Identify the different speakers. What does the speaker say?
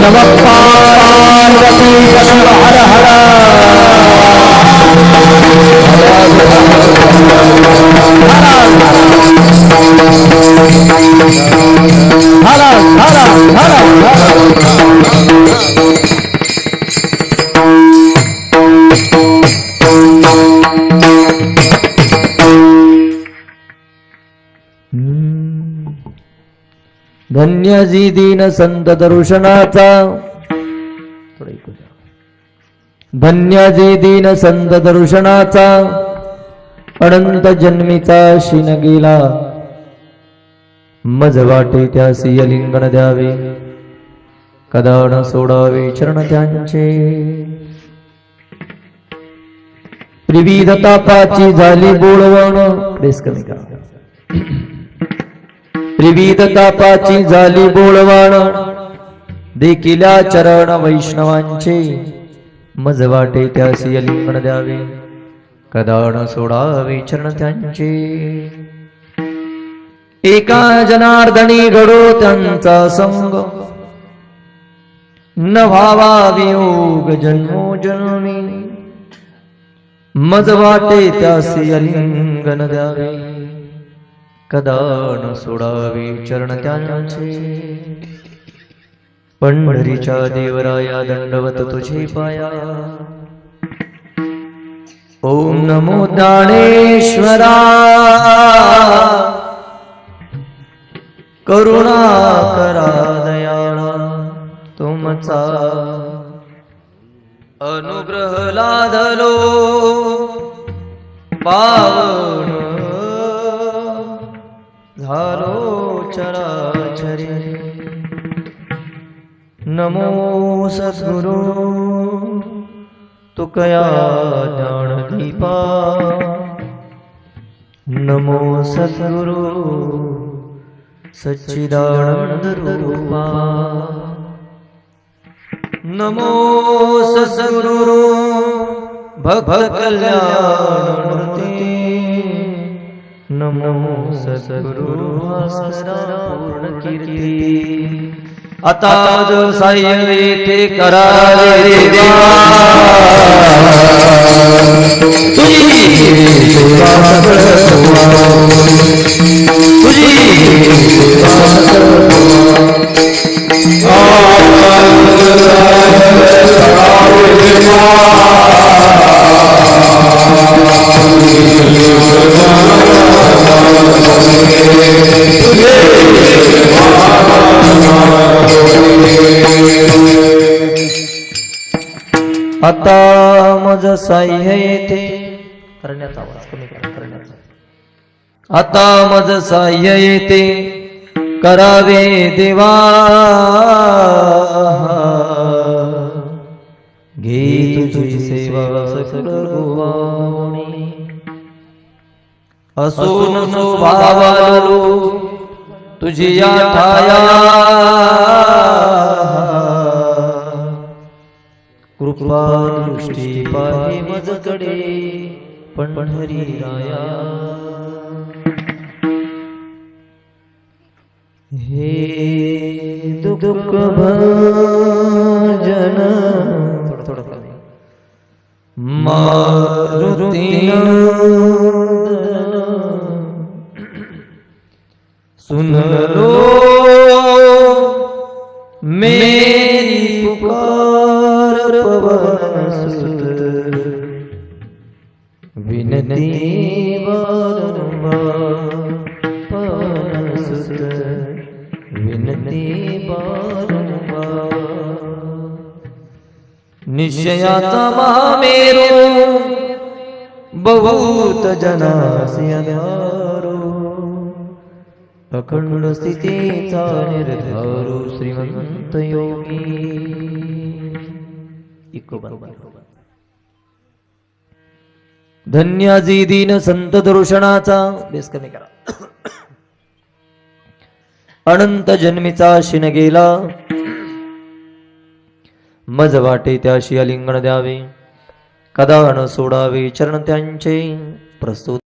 Speaker 1: नमः पार्वती हर हर धन्यजी दीन संत दर्शनाचा धन्यजी दीन संत दर्शनाचा अनंत जन्मीचा शिन गेला मज वाटे त्यासी लिंगण द्यावे कदा न सोडावे चरण त्यांचे विविध तापाची झाली बोळवण विविध तापाची झाली बोळवण देखिल्या चरण वैष्णवांचे मज वाटे त्यासी लिंगण द्यावे कदा न सोडावे चरण त्यांचे एका जनार्दनी घडो त्यांचा संग न व्हावा वियोग जन्मोजन्मी मज वाटे त्यासी लिंगण द्यावे कदा न सोडावे चरण त्यांचे पंढरीच्या देवराया दंडवत तुझे पाया ओम नमो ज्ञानेश्वरा करुणा करा दयाळा तुमचा अनुग्रह लादलो पावन झालो चराचरी नमो सद्गुरु तुकया ज्ञानदीपा नमो सद्गुरु सच्चिदानंद रूपा नमो सद्गुरु भक्त कल्याणमूर्ती नमो सद्गुरु पूर्ण कीर्ती आता जो साह्य येथे करावे देवा तुझी सेवा तुझी आता मज साह्य येथे करण्याचा आवाज कमी करण्याचा आता मज साह्य येथे करावे देवा घे तुझी सेवा सकल गोवाणी असून स्वभावालो तुझी या ठाया कृपा दृष्टी पाहे मजकडे पंढरी राया हे दुःख भजन मारुती सुन लो मेरी पुकार पवन सुत विनती बारंबार पवन सुत विनती बारंबार निश्चयाचा महामेरू बहुत जनासी आधारो अखंड स्थितीचा निर्धारो श्रीमंत योगी धन्याजी दीन संत दर्शनाचा बेस कमी करा अनंत जन्मीचा शिन गेला मज वाटे त्याशी लिंगण द्यावे कदा न सोडावे चरण त्यांचे प्रस्तुत